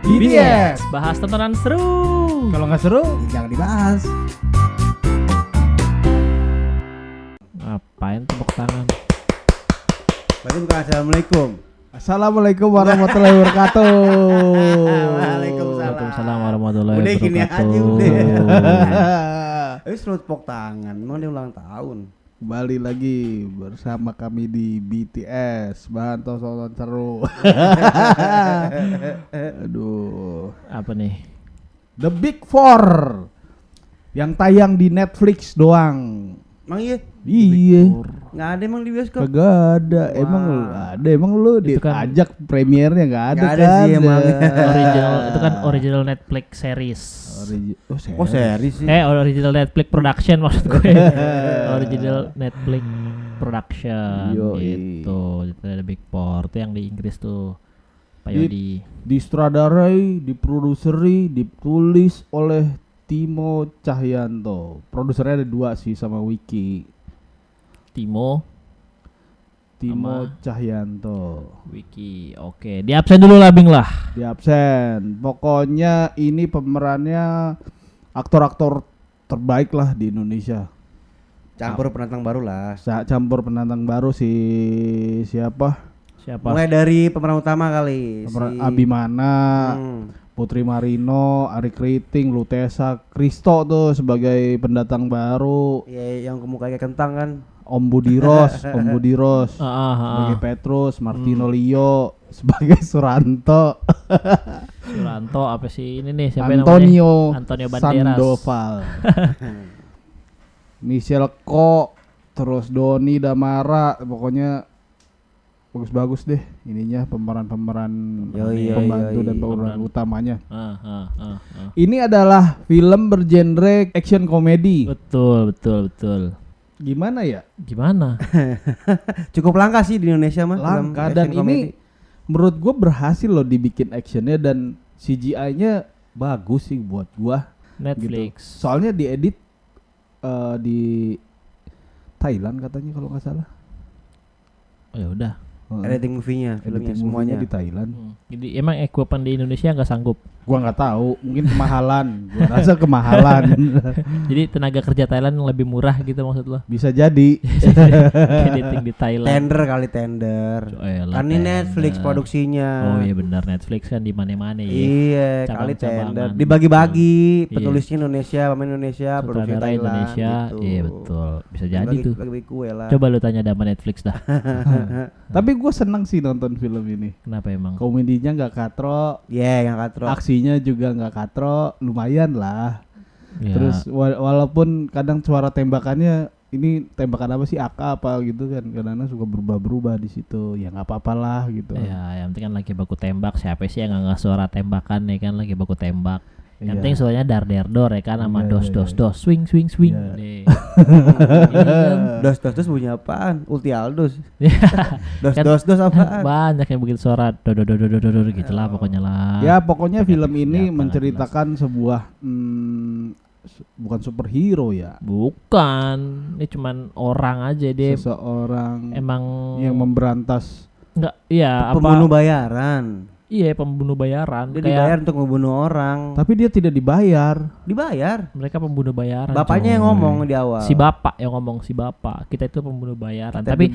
BTS. Bahas tontonan seru. Kalau nggak seru, jangan dibahas. Ngapain tepuk tangan? Berarti bukan assalamualaikum. Assalamualaikum warahmatullahi wabarakatuh. Waalaikumsalam warahmatullahi Udah gini wabarakatuh. aja udah. Selalu tepuk tangan, emang dia ulang tahun. Kembali lagi bersama kami di BTS, bahan tontonan seru. Aduh, Apa nih? The Big Four yang tayang di Netflix doang. Emang iya? Iya, Nggak ada emang di bioskop? kagak ada. Emang lu Itu kan- diajak premiernya nggak ada, Nggak ada kan? sih emang. Original itu kan original Netflix series. Oh seri sih? Original Netflix production maksud gue. Original Netflix production Yoi. gitu. Itu ada Big Four tuh yang di Inggris tuh. Pak Yodi. Disutradarai, diproduseri, ditulis oleh Timo Cahyanto. Produsernya ada 2 sih sama Wiki. Timo Timo Sama- Cahyanto. Wiki. Oke, di absen dulu lah Bing lah. Di absen. Pokoknya ini pemerannya aktor-aktor terbaik lah di Indonesia. Campur penantang baru lah. Campur penantang baru siapa? Siapa? Mulai dari pemeran utama kali. Abimana, Hmm. Putri Marino, Arik Riting, Lutesa, Kristo tuh sebagai pendatang baru. Ya yang muka kayak kentang kan. Om Budiros sebagai Petrus, Martino Lio sebagai Suranto, Suranto apa sih ini nih siapa namanya? Antonio Antonio Banderas. Sandoval, Michelle Ko, terus Doni Damara, pokoknya bagus-bagus deh ininya pemeran-pemeran Yoi, pembantu yoi. dan pemeran utamanya. Ah. Ini adalah film bergenre action komedi. Betul. Gimana ya? Gimana? Cukup langka sih di Indonesia mah. film Langka action dan comedy. ini menurut gue berhasil loh dibikin actionnya dan CGI-nya bagus sih buat gua. Netflix. Gitu. Soalnya diedit di Thailand katanya kalau nggak salah. Oh ya udah. Editing movie-nya, filmnya Editing semuanya. movie-nya di Thailand. Jadi emang equipment di Indonesia nggak sanggup. Gua nggak tahu, mungkin kemahalan. Gua rasa kemahalan. Jadi tenaga kerja Thailand yang lebih murah gitu maksud lo? Bisa jadi. Editing di Thailand. Tender kali tender. Kan ini Netflix produksinya. Oh iya benar, Netflix kan di mana-mana ya. Iya, kali Cabang-cabangan. tender. Dibagi-bagi, Iya. penulisnya Indonesia, pemain Indonesia, produksi Sutradara Thailand. Indonesia. Gitu. Iya betul. Bisa jadi tuh. Bagi kue lah. Coba lu tanya sama Netflix dah. Tapi gue seneng sih nonton film ini. Kenapa emang? Komedinya nggak katro, Iya, yang katro. aksinya juga nggak katro, lumayan lah. Ya, Terus walaupun kadang suara tembakannya ini tembakan apa sih AK apa gitu kan kadang-kadang suka berubah-berubah di situ. Ya nggak apa-apalah gitu. ya yang penting kan lagi baku tembak. Siapa sih yang nggak suara tembakan ya kan lagi baku tembak. Yang Iya. penting suaranya dar ya kan sama Iya, dos iya, dos iya. dos swing swing swing. Iya. Nih. Ini kan. Dos bunyi apaan? Ulti Aldus. Kan Dos apaan? banyak yang begitu suara do gitulah pokoknya lah. Ya pokoknya film Efek ini senjata, menceritakan sebuah bukan superhero ya, Bukan, ini cuman orang aja dia seseorang emang yang memberantas. enggak iya Pembunuh apa? bayaran. Iya, pembunuh bayaran. Dia Kayak dibayar untuk membunuh orang. Tapi dia tidak dibayar. Dibayar. mereka pembunuh bayaran. Bapaknya yang coy. ngomong di awal. Si bapak yang ngomong si bapak. Kita itu pembunuh bayaran. Kita Tapi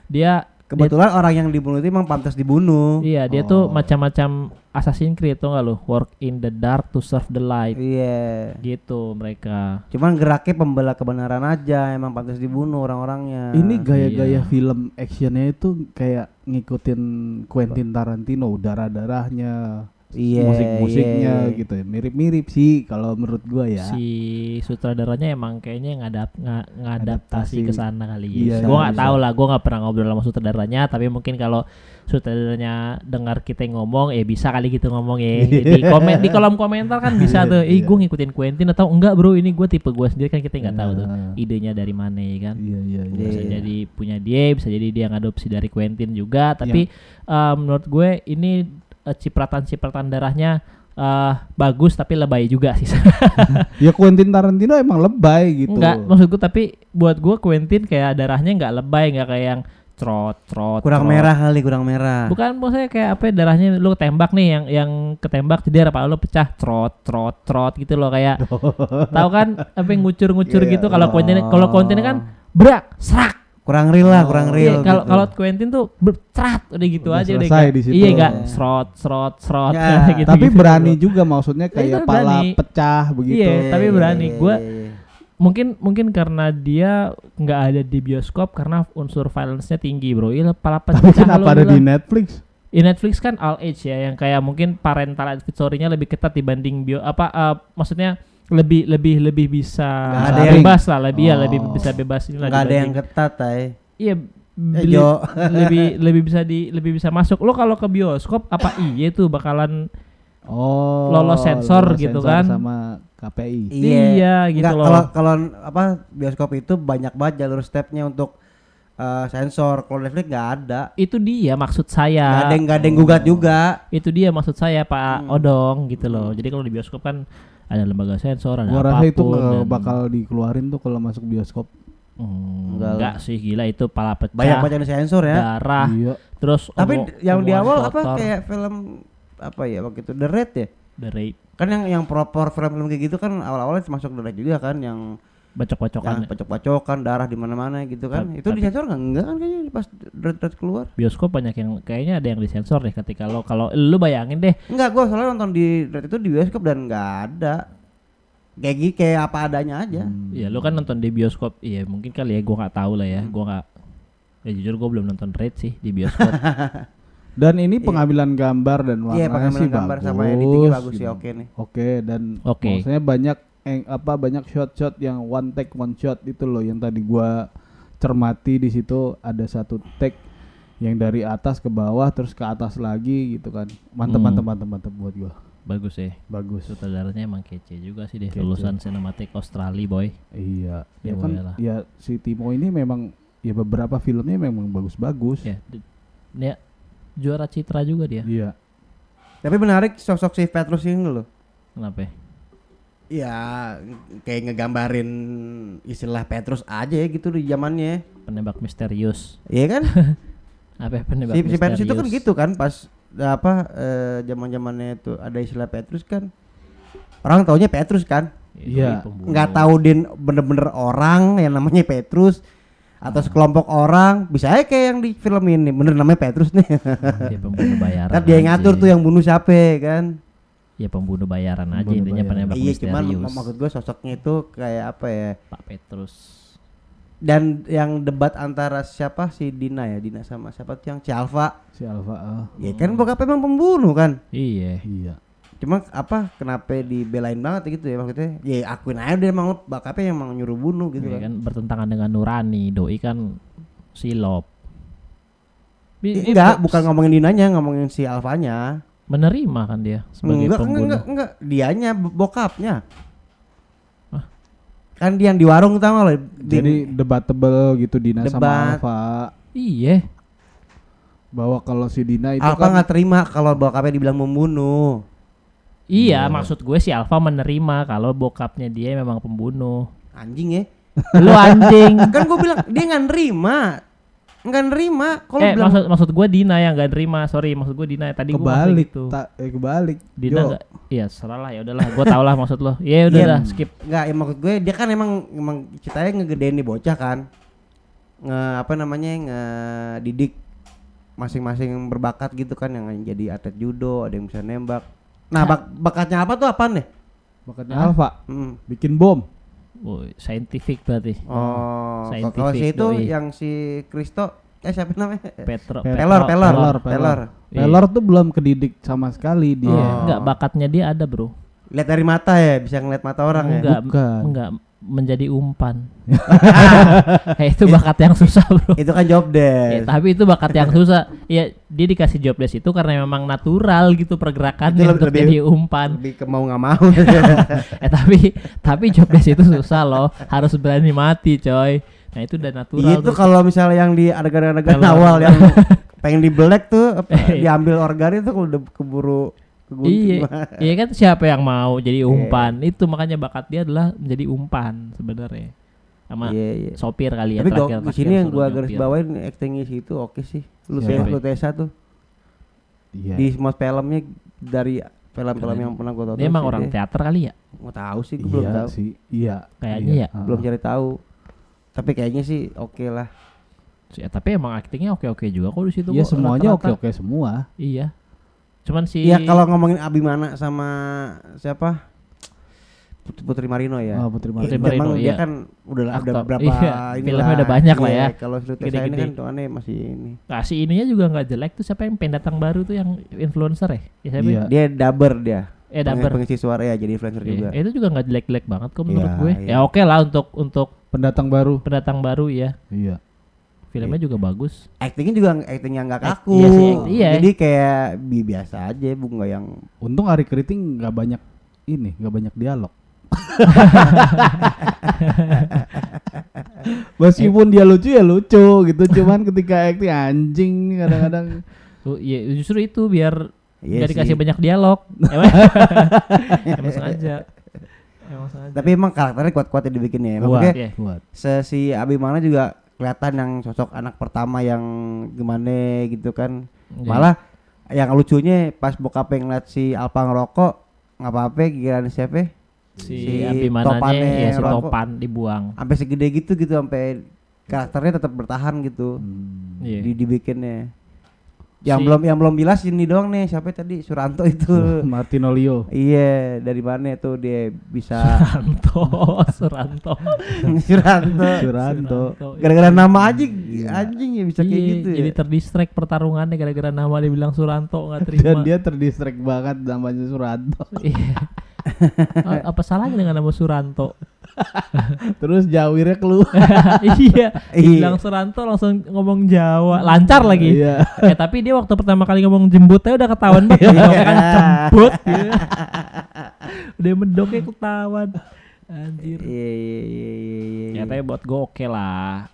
dia kebetulan orang yang dibunuh itu emang pantas dibunuh. iya, dia tuh macam-macam Assassin's Creed tuh enggak lu? Work in the dark to serve the light. Iya. Gitu mereka. Cuman geraknya pembela kebenaran aja, emang pantas dibunuh orang-orangnya. Ini gaya-gaya iya. film actionnya itu kayak ngikutin Quentin Tarantino, darah-darahnya, Iya, musik-musiknya iya. gitu ya. Mirip-mirip sih kalau menurut gua ya. Si sutradaranya emang kayaknya ngadaptasi Adaptasi. ke sana kali Iya, ya. Gua nggak bisa. tahu lah, gua nggak pernah ngobrol sama sutradaranya, tapi mungkin kalau sutradaranya dengar kita ngomong, bisa kali gitu ngomong ya. Di kolom komentar kan bisa tuh, Iya. gue ngikutin Quentin atau enggak bro, ini gue tipe gue sendiri kan kita nggak tahu tuh Nah. idenya dari mana ya kan. Iya. Bisa Iya. jadi punya dia, bisa jadi dia ngadopsi dari Quentin juga, tapi menurut gue ini cipratan darahnya bagus tapi lebay juga sih. Ya Quentin Tarantino emang lebay gitu. Enggak, maksud gue tapi buat gue Quentin kayak darahnya enggak lebay, enggak kayak yang Trot. Kurang merah kali, kurang merah. Bukan maksudnya kayak apa ya, darahnya lu tembak nih yang ketembak jeder apa lu pecah trot gitu loh kayak tahu kan apa yang ngucur-ngucur Iya, gitu kalau Quentin kan berak serak. Kurang real lah, kurang Iya, real. kalau gitu. kalau Quentin tuh berat udah gitu Udah aja udah selesai enggak. di situ. Iya enggak serot Ya, gitu. Tapi berani juga maksudnya kayak itu pala berani. pecah begitu. Iya, tapi berani. Gua Iya. mungkin karena dia nggak ada di bioskop karena unsur violence-nya tinggi, bro. Iya, pala pecah. Tapi kenapa lo ada di bilang. Netflix? Di Netflix kan all age ya, yang kayak mungkin parental advisory-nya lebih ketat dibanding maksudnya lebih bisa Nggak ada yang- bebas lah, lebih ya Oh. lebih bisa bebas lah Nggak ada yang dibanding- ketat, Tay. iya Jo. lebih bisa masuk. Lo kalau ke bioskop apa iya tuh bakalan Oh. Lolos sensor gitu sensor kan. sama KPI. Iya, gitu Nggak, loh. Kalau apa bioskop itu banyak banget jalur stepnya untuk sensor. Kalau Netflix nggak ada. Itu dia maksud saya. Nggak ada yang gugat juga. Itu dia maksud saya Pak Odong gitu loh. Jadi kalau di bioskop kan ada lembaga sensor, ada Gua apapun. rasa itu nggak dan- bakal dikeluarin tuh kalau masuk bioskop. enggak sih, gila itu pala pecah. Banyak banget yang disensor ya. Darah. Iya. Terus Tapi yang di omongan awal apa kotor. kayak film apa ya waktu itu The Raid ya? The Raid, Kan yang proper film-film kayak gitu kan awal-awalnya masuk The Raid juga kan yang bacok-bacokan. pacok-pacokan darah di mana-mana gitu kan. Tapi- Itu disensor enggak kan kayaknya pas The Raid keluar. Bioskop banyak yang kayaknya ada yang disensor deh ketika kalau lu bayangin deh. Enggak, gua soalnya nonton di The Raid itu di bioskop dan enggak ada. Kayak apa adanya aja. Ya lu kan nonton di bioskop. Iya, mungkin kali ya, gua nggak tahu lah ya. Gua nggak jujur gua belum nonton Raid sih di bioskop. Dan ini pengambilan gambar dan Iya, warnanya sih pengambilan gambar bagus. sama editingnya bagus sih, gitu. oke nih. Oke, dan Oke. maksudnya banyak shot-shot yang one take one shot itu loh yang tadi gua cermati di situ ada satu take yang dari atas ke bawah terus ke atas lagi gitu kan. Mantep buat gua. Bagus ya. Bagus. Sutradaranya emang kece juga sih deh, Kece. lulusan sinematik Australia boy. Iya. Ya, Ya kan boleh lah. ya si Timo ini memang ya beberapa filmnya memang bagus-bagus. Ya, dia juara Citra juga dia. Iya. Tapi menarik sosok si Petrus ini loh. Kenapa? Ya kayak ngegambarin istilah Petrus aja ya gitu di zamannya. Penembak misterius. Iya kan? Apa ya, penembak Si Petrus itu kan misterius? gitu kan pas zaman-zamannya itu ada istilah Petrus kan. Orang taunya Petrus kan. Iya. Pembunuh. Nggak tahu din bener-bener orang yang namanya Petrus atau sekelompok orang, bisa aja kayak yang di film ini bener namanya Petrus nih. Dia pembunuh bayaran. Kan dia yang aja. ngatur tuh yang bunuh siapa kan. Ya pembunuh bayaran aja Pembunuh intinya, bayaran. penembak Iya cuman misterius. maksud gue sosoknya itu kayak apa ya. Pak Petrus. Dan yang debat antara siapa si Dina sama siapa tuh yang si Alfa. Si Alfa. Ya kan bokapnya emang pembunuh kan. Iya. Iya. Cuma kenapa dibelain banget gitu ya maksudnya. Ya akuin aja dia emang bokapnya emang nyuruh bunuh gitu Iya kan. kan bertentangan dengan Nurani, doi kan silop. Enggak, bukan ngomongin Dinanya, ngomongin si Alfanya. Menerima kan dia sebagai pembunuh. Enggak, dianya bokapnya. Hah? Kan dia yang di warung tau gak lo? Jadi debatable gitu Dina sama Debat. Alfa Iya. bahwa kalau si Dina itu Alfa kan nggak terima kalau bokapnya dibilang membunuh. Iya, maksud gue si Alfa menerima kalau bokapnya dia memang pembunuh. Anjing ya. Lu anjing. Kan gue bilang dia nggak nerima kalau bilang maksud gue Dina yang gak nerima. Sorry, maksud gue Dina. Tadi gue kebalik gitu. kebalik. Dina Jo. enggak. Iya, serahlah ya udahlah. Gue tau lah maksud lo. Iya udah Iya. dah, skip. nggak, ya maksud gue dia kan emang ceritanya ngegedein nih bocah kan, ngedidik masing-masing berbakat gitu kan, yang jadi atlet judo, ada yang bisa nembak. Nah bakatnya apa tuh apaan deh? Bakatnya Hah? Alfa Hmm. bikin bom. Woi, scientific berarti. Oh, Scientific kalau si itu doi. yang si Kristo, siapa namanya? Pelor. Pelor. Iya. Pelor tuh belum kedidik sama sekali dia. Iya, enggak, bakatnya dia ada, Bro. Lihat dari mata ya, bisa ngeliat mata orang ya. Enggak, Bukan. enggak menjadi umpan. Itu bakat yang susah, Bro. Itu kan job Ya, desk. tapi itu bakat yang susah. Ya, dia dikasih job desk itu karena memang natural gitu pergerakannya Itu untuk jadi umpan. Lebih ke mau nggak mau. Tapi job desk itu susah loh. Harus berani mati, coy. Nah, itu udah natural. Iya itu tuh. kalau misalnya yang di adegan-adegan Pelor. awal yang pengen dibelek tuh diambil organ itu kalau udah keburu kegunting. Iya, iya kan siapa yang mau jadi umpan? Itu makanya bakat dia adalah menjadi umpan sebenarnya. sama Iya. sopir kali ya. Tapi terakhir di sini yang suruh gua garis nyopir. bawain actingnya situ oke sih. Siapa? Lutesa tuh Iya. di semua filmnya dari film-film yang pernah gua tonton. Dia emang sih orang dia. teater kali ya, Nggak tahu sih, gua belum Iya tahu. sih. Iya. Kayaknya ya. Belum cari tahu. Tapi kayaknya sih oke lah. Ya, tapi emang aktingnya oke-oke juga kok di situ. Iya kok, semuanya rata-rata. oke-oke semua. Iya. Cuman si Iya kalau ngomongin Abimana sama siapa? Putri Marino ya. Oh, Putri Putri Marino. Marino, Emang dia iya. kan udah Aktor. berapa Iya, inilah. filmnya udah banyak lah ya. Kalau Lutesa ini Gede-gede. kan tuannya masih ini. kasih ininya juga nggak jelek tuh, siapa yang pendatang baru tuh yang influencer ya? Ya siapa? Iya. Dia dubber dia. Dubber. Pengisi suara ya jadi influencer juga. Iya, itu juga nggak jelek-jelek banget kok menurut Iya, gue. iya. Ya oke lah untuk Pendatang baru. pendatang baru ya. Iya. Filmnya juga bagus. Actingnya juga acting yang nggak kaku. Iya sih, iya. Jadi kayak biasa aja, nggak yang Untung Ari Kriting nggak banyak nggak banyak dialog. Meskipun dia lucu ya lucu gitu, cuman ketika acting anjing kadang-kadang. Tuh, iya justru itu biar Iya nggak dikasih sih. banyak dialog. Emang sengaja. Emang sengaja. Tapi emang karakternya kuat-kuat ya dibikinnya. Kuat, Maksudnya Iya. kuat. si Abimana juga kelihatan yang sosok anak pertama yang gimana gitu kan. Iya. Malah yang lucunya pas bokapnya ngeliat si Alpa ngerokok, nggak apa-apa giliran siapa? si Abimananya ya si rokok, Topan dibuang. sampai segede gitu sampai karakternya tetap bertahan gitu. Iya. Dibikinnya. Yang Si- belum jelas ini doang nih, siapa tadi Suranto itu. Martinolio. Iya, dari mana tuh dia bisa Suranto. Suranto. Gara-gara nama aja anjing ya bisa kayak Iya, gitu jadi ya. terdistract pertarungannya gara-gara nama dia bilang Suranto nggak Dan terima. dia terdistract banget namanya Suranto. Iya. Apa salahnya dengan nama Suranto? Terus jawirnya keluar. Iya, Iya. bilang Suranto langsung ngomong Jawa, lancar lagi. Iya. Tapi dia waktu pertama kali ngomong jembutnya udah ketahuan banget kan jembut gitu. Udah medoknya ketahuan. Anjir. Iya. Ya tapi buat gue oke lah.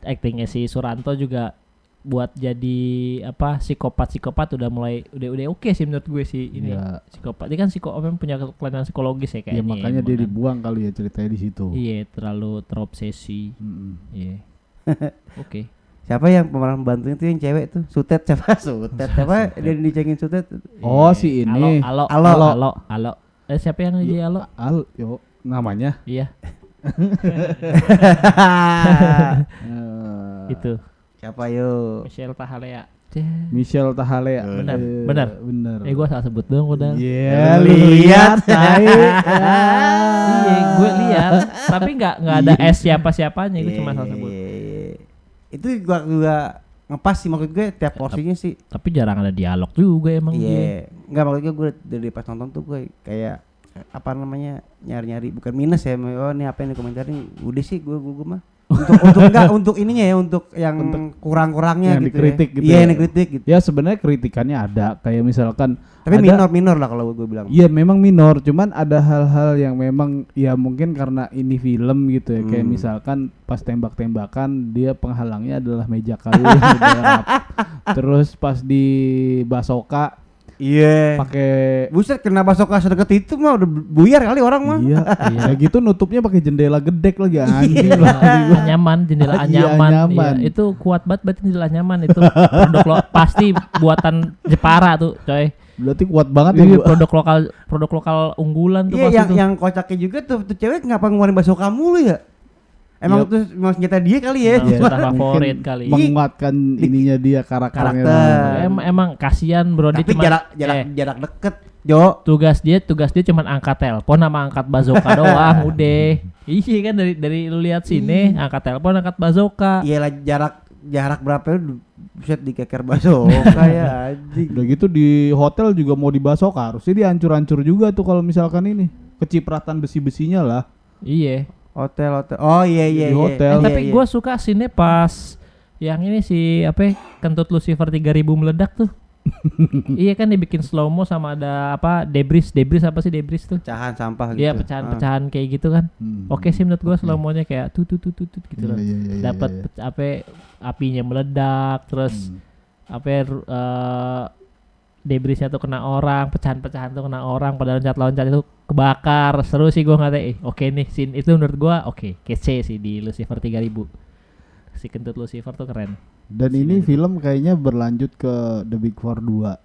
Actingnya si Suranto juga buat jadi apa psikopat udah mulai udah oke sih menurut gue sih ini. Iya. Psikopat. Dia kan punya kelainan psikologis ya Ya kayaknya. makanya dia dibuang kali ya ceritanya di situ. Iya, terlalu terobsesi. Mm-mm. Iya. Oke. Siapa yang pemeran pembantunya tuh yang cewek tuh? Sutet siapa? Sutet siapa? Dia dicengin Sutet. Oh, Iya. si ini. Halo. Siapa yang jadi halo? Namanya. Iya, itu. Siapa yo? Michelle Tahalea. Michelle Tahalea. Benar, Eh, benar. Benar. Gua salah sebut dong udah. Iya, lu lihat. tai. Iya, gue lihat, tapi nggak ada S siapa-siapanya, itu cuma salah sebut. Itu gua juga ngepas sih maksud gue tiap porsinya sih. Tapi jarang ada dialog juga emang dia. Iya. Enggak maksud gue dari pas nonton tuh gue kayak apa namanya nyari-nyari bukan minus ya. Oh ini apa yang komentar nih? Udah sih gue mah. Untuk ininya ya untuk yang kurang-kurangnya Yang gitu dikritik ya. gitu Iya, ya. yang dikritik gitu. Ya sebenarnya kritikannya ada kayak misalkan Tapi ada- minor lah kalau gue bilang. Iya memang minor, cuman ada hal-hal yang memang ya mungkin karena ini film gitu ya, kayak misalkan pas tembak-tembakan dia penghalangnya adalah meja kayu yang gelap. Terus pas di Basoka Iya. pakai Buset kena basoka sedekat itu mah udah buyar kali orang mah. iya, kayak gitu nutupnya pakai jendela gedek lagi anjing lah. Anyaman, jendela Iya, anyaman. anyaman. Iya, itu kuat banget jendela anyaman itu. Pasti buatan Jepara tuh, coy. Berarti kuat banget ya. Ini gua. produk lokal unggulan tuh Iya pasti tuh. yang kocaknya juga tuh cewek ngapa ngeluarin basoka mulu ya? Emang Iya. tuh emang senjata dia kali ya. Emang Iya, senjata mungkin favorit kali. menguatkan ininya dia karakternya. Karakter. Emang kasihan bro, dia Tapi cuma jarak deket, Jo. tugas dia cuma angkat telepon sama angkat bazooka doang udah. Iya kan dari lu lihat sini angkat telepon angkat bazooka. Iyalah jarak berapa lu buset dikeker basoka ya anjing. Udah gitu di hotel juga mau dibasok harusnya dihancur-hancur juga tuh kalau misalkan ini kecipratan besi-besinya lah. Iya. Hotel. Oh iya. Di hotel. Tapi gue suka scene pas yang ini si kentut Lucifer 3000 meledak tuh. Iya kan dibikin slow mo sama ada debris apa sih debris tuh? Pecahan sampah gitu. Iya pecahan kayak gitu kan. Oke sih menurut gue slow mo-nya kayak tut gitu loh. Iya, Dapat apinya meledak terus debrisnya tuh kena orang, pecahan-pecahan tuh kena orang, pada loncat-loncat itu kebakar. Seru sih gua ngeliatnya. Oke nih scene itu menurut gua oke, kece sih di Lucifer 3000. Si kentut Lucifer tuh keren. Dan ini film kayaknya berlanjut ke The Big Four 2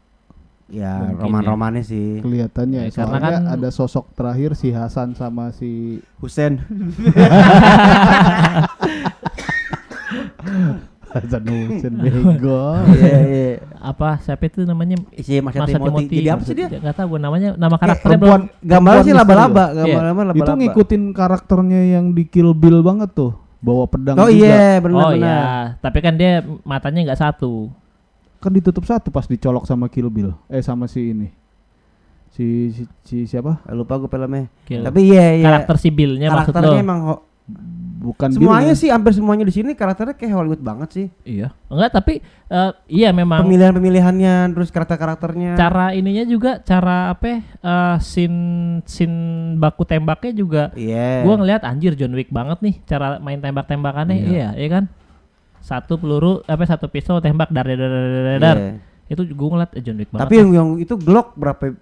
Ya Mungkin roman-romannya sih. kelihatannya. Ya, karena Soalnya kan- ada sosok terakhir si Hasan sama si Husen. Hasan Hussein bego. Iya iya. Apa siapa itu namanya? Si Masya Masa Timothy. Timothy. Jadi apa sih dia? Enggak tahu gua namanya, nama Kayak karakternya perempuan. belum. Gambarnya sih Perempuan laba-laba, misteri. gambar-gambar laba-laba. Itu ngikutin karakternya yang di Kill Bill banget tuh, bawa pedang Oh juga. iya, Oh benar-benar. iya, tapi kan dia matanya enggak satu. Kan ditutup satu pas dicolok sama Kill Bill. Sama si ini. Si siapa? Lupa gue filmnya. Kill. Tapi iya. Karakter si Bill-nya maksud lo. karakternya emang Bukan semuanya Bill, sih, hampir semuanya di sini karakternya kayak Hollywood banget sih. Iya. Enggak, tapi iya memang Pemilihan-pemilihannya, terus karakter-karakternya. cara ininya juga, cara scene baku tembaknya juga. Iya. Gua ngeliat anjir John Wick banget nih cara main tembak-tembakannya. Iya kan? Satu peluru satu pistol tembak dar. Iya. Itu gua ngeliat John Wick banget. Tapi yang itu Glock berapa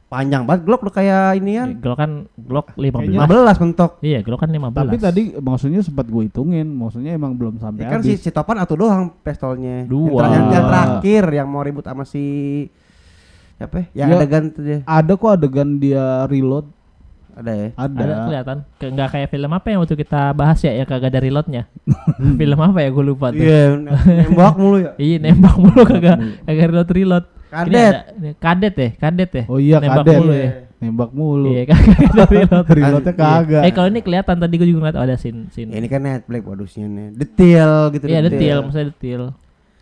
panjang banget, Glock udah kayak ini kan. Glock 15. 15 mentok. Iya, Glock kan 15. Tapi tadi maksudnya sempat gue hitungin, maksudnya emang belum sampai Kan si habis. Topan atau doang pistolnya. Dua. Yang terakhir yang mau ribut sama si siapa ya? Yang Ya. adegan tuh dia. Ada kok adegan dia reload, Ada ya. Ada ada. kelihatan. Nggak kayak film apa yang waktu kita bahas ya, yang kagak ada reloadnya. Film apa ya, gue lupa tuh. Iya, nembak mulu ya. Iya, nembak mulu kagak reload. Kadet. Ini ada, kadet ya. Oh iya, nembak kadet. mulu ya. Nembak mulu. Iya, kagak ada reload. Reloadnya kagak. Kalau ini kelihatan tadi gue juga ngeliat ada scene. Ya, ini kan Netflix modusnya nih. Detail gitu. Iya, detail, maksudnya detail.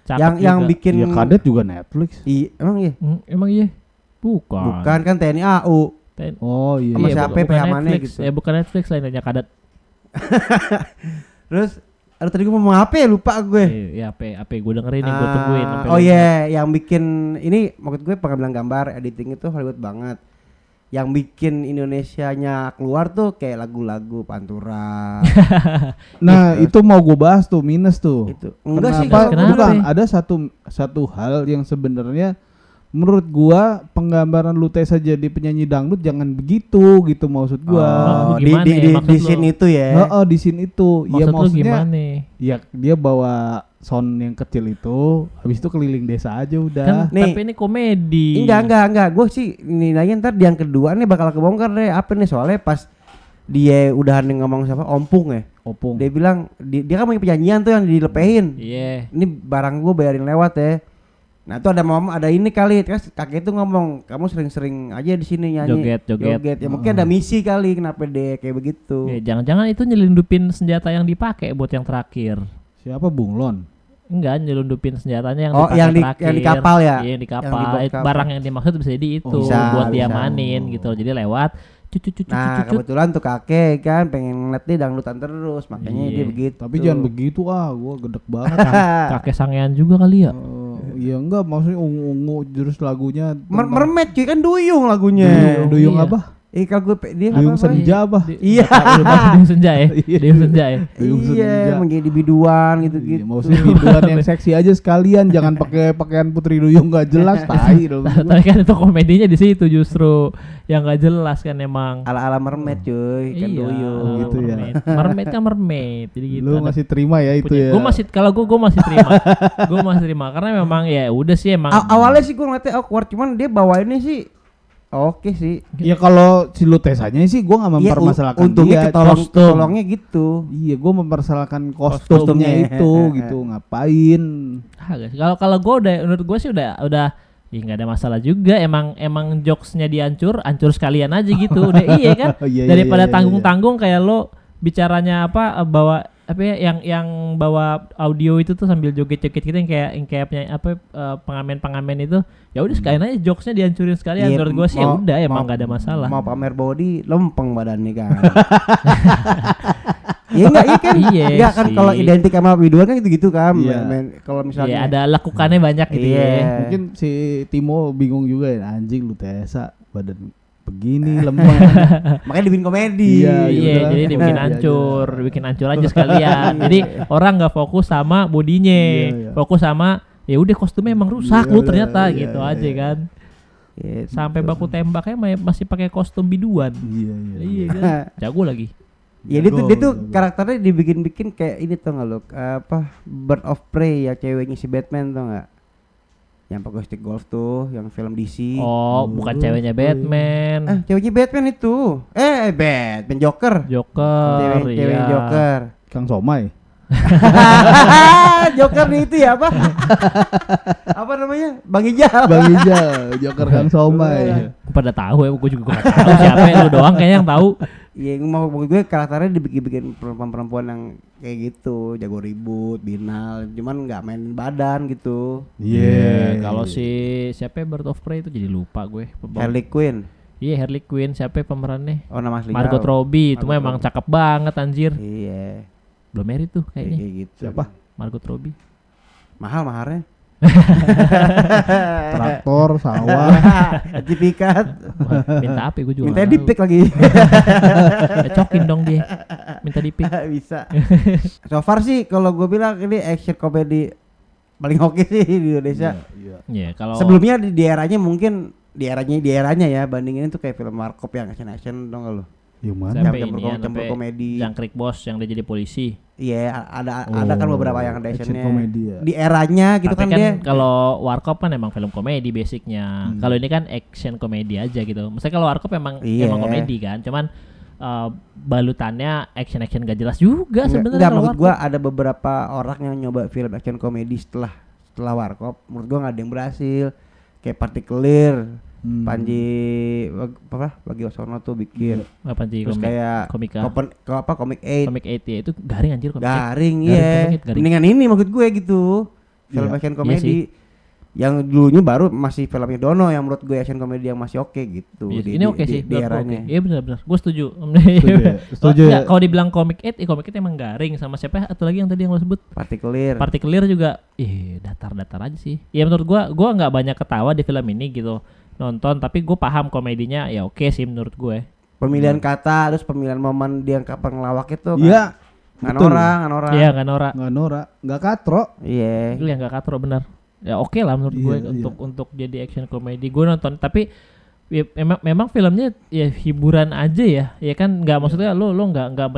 Cakep Yang juga. bikin Ya kadet juga Netflix. Emang iya. Emang iya. Bukan. Bukan kan TNI AU. Oh iya. Sama Iya, siapa, bukan PH mana Netflix. gitu. Ya bukan Netflix lah, nanya kadet. Terus aduh tadi gue ngomong apa ya, lupa gue. Iya, apa gue dengerin nih, gue tungguin. sampai Oh lu- iya, yang bikin ini maksud gue pengambilan gambar, editing itu Hollywood banget. Yang bikin Indonesianya keluar tuh kayak lagu-lagu Pantura. Nah, itu mau gue bahas tuh minus tuh. Itu. Enggak sih, Kenapa? Kenapa? Bukan, ada satu hal yang sebenarnya menurut gua penggambaran Lutesa jadi penyanyi dangdut jangan begitu gitu maksud gua. Oh, Gimana ya, di maksud lu? scene itu ya. Oh, di scene itu. Ya Maksud lu maksudnya gimana? ya dia bawa sound yang kecil itu, habis itu keliling desa aja Kan udah. Nih. tapi ini komedi. Enggak. Gue sih nilainya ntar di yang kedua nih bakal kebongkar deh. Apa nih, soalnya pas dia udahan ngomong siapa Ompung ya. Opung. Dia bilang dia kan punya penyanyian tuh yang dilepehin. Iya. Ini barang gue bayarin lewat ya. Nah itu ada ini kali, terus kakek itu ngomong kamu sering-sering aja di sini nyanyi Joget. ya mungkin ada misi kali kenapa dia kayak begitu. Ya, jangan-jangan itu nyelundupin senjata yang dipakai buat yang terakhir. Siapa Bunglon? Enggak, nyelundupin senjatanya yang Oh, dipakai yang di- terakhir. yang di kapal ya? Iya, yang di Yang kapal. di bawah kapal. Barang yang dimaksud bisa jadi itu Oh, bisa, buat bisa. diamanin gitu. Jadi lewat cucu. Nah kebetulan tuh kakek kan pengen ngeliat dia dangdutan terus, makanya Iya. dia begitu. Tapi jangan begitu gua gedek banget. Kakek sangean juga kali ya. Iya enggak, maksudnya ungu-ungu terus lagunya tentang- Mermaid cuy, kan duyung lagunya. Duyung Iya. apa? Kalau gue dia Duyung apa, senja apa? Iya. Duyung senja ya. Iya. Duyung senja ya. Duyung senja. Iya, menjadi biduan Iya, gitu-gitu. maksudnya biduan yang seksi aja sekalian, jangan pakai pakaian Putri Duyung nggak jelas, tai dong. Tapi kan itu komedinya di situ justru yang nggak jelas kan emang. Ala-ala mermaid cuy, kan Iya, duyung. gitu ya. Mermaid kan mermaid. Jadi gitu. Lu ada masih terima ya itu punya. ya. Gue masih kalau gue masih terima. Gue masih terima karena memang ya udah sih emang. Awalnya sih gue ngeliatnya awkward, cuman dia bawainnya sih oke sih. Ya kalau si Lutesanya sih gua nggak Iya, mempermasalahkan untungnya dia. kostum. ketolongnya gitu. Iya, gua mempermasalahkan Kostumnya. kostumnya itu gitu, ngapain? Kalau gue udah menurut gue sih udah ya nggak ada masalah juga, emang jokesnya hancur sekalian aja gitu. Udah iya kan, Oh, iya, daripada iya, iya, tanggung-tanggung kayak lo bicaranya bawa apa ya yang bawa audio itu tuh sambil joget-joget gitu yang kayak punya pengamen itu, ya udah sekalian aja jokesnya dihancurin sekalian. Iya, Menurut gue sih mau- udah emang mau- nggak ada masalah. Mau pamer body, lempeng badannya kan. Iya enggak, iya kan? Iya Enggak kan sih. kalau identik sama biduan kan gitu-gitu kan. Iya. Kalau Iya misalnya ada lakukannya banyak gitu Iya. ya. Mungkin si Timo bingung juga ya, anjing Lutesa badan begini lemah. makanya dibikin komedi. Iya, Iya, udah. jadi dibikin Iya, hancur aja sekalian. Jadi orang nggak fokus sama bodinya, Iya, iya. fokus sama ya udah kostumnya emang rusak lu Iya, ternyata iya, gitu iya, aja iya. kan. Gitu. Sampai baku tembaknya masih pakai kostum biduan. Iya, Iya kan. Jago lagi. Ya dia tuh Jago. karakternya dibikin kayak ini tau gak lo, apa Bird of Prey ya, ceweknya si Batman tau gak, yang pakai stick golf tuh, yang film DC. Oh, bukan ceweknya Batman. Ceweknya Batman itu. Batman Joker. Joker. Cewek Iya. Joker. Kang Somai. Joker nih itu ya apa? Apa namanya? Bang Ijal. Bang Ijal, Joker Kang Somai. Gue pada tahu ya, gue juga gak tahu siapa ya, lu doang kayaknya yang tahu. Iya, mau gue karakternya dibikin perempuan-perempuan yang kayak gitu, jago ribut, binal, cuman nggak main badan gitu. Iya. Kalau si siapa ya, Bird of Prey itu jadi lupa gue. Harley Quinn. Iya, Harley Quinn, siapa ya pemerannya? Oh, nama aslinya. Margot Robbie, itu Margot mah emang Robbie. cakep banget anjir. Iya. Belum married tuh kayaknya. Kayak gitu. Siapa? Margot Robbie. Mahal maharnya. Traktor, sawah. Sertifikat. Minta apa ya, gue juga Minta nggak tahu. dipik lagi. Cokin dong dia. Minta dipik. Bisa. So far sih kalau gue bilang ini action comedy paling oke sih di Indonesia. Iya. Iya, kalau Sebelumnya di eranya mungkin di eranya ya, bandingin itu kayak film Warkop yang action dong lo. Yang mana? sampai campur- ini ya, campur sampai komedi. Jangkrik Bos yang dia jadi polisi. Iya, ada kan Oh, beberapa yang ada action actionnya. komedi ya. Di eranya gitu Tapi kan kan dia. kalau Warkop kan emang film komedi basicnya. Hmm. Kalau ini kan action komedi aja gitu. Maksudnya kalau Warkop emang Iya. emang komedi kan. Cuman balutannya action gak jelas juga sebenarnya. Enggak, kalau maksud Warkop. gua ada beberapa orang yang nyoba film action komedi setelah Warkop, menurut gua nggak ada yang berhasil. Kayak Particular, Panji Pragiwaksono tuh bikin. Apa sih Terus kayak komika. Comic 8 Comic 8 ya itu garing anjir komik. garing Garing, iya. Comic 8 garing. Mendingan ini maksud gue gitu. Film Iya. action Iya komedi. Yang dulunya baru masih filmnya Dono yang menurut gue action komedi yang masih oke gitu. Yes, Di- ini di- oke di- sih, di menurut gua eranya. oke. Iya benar-benar, gue setuju. Setuju ya? Setuju Enggak, ya? kalau dibilang Comic 8, Comic 8 emang garing sama siapa? Atau lagi yang tadi yang lo sebut? Particular. Particular juga, datar-datar aja sih. Ya menurut gua nggak banyak ketawa di film ini gitu nonton, tapi gue paham komedinya ya oke sih menurut gue. Pemilihan kata terus pemilihan momen dia kapan ngelawak itu kan. Iya. Ngan betul. orang. Iya nggak norak, Nggak norak, nggak katro. Iya. itu yang nggak katro bener. Ya oke lah menurut gue Iya, untuk jadi action komedi gue nonton, tapi ya, memang filmnya ya hiburan aja ya kan nggak maksudnya lo nggak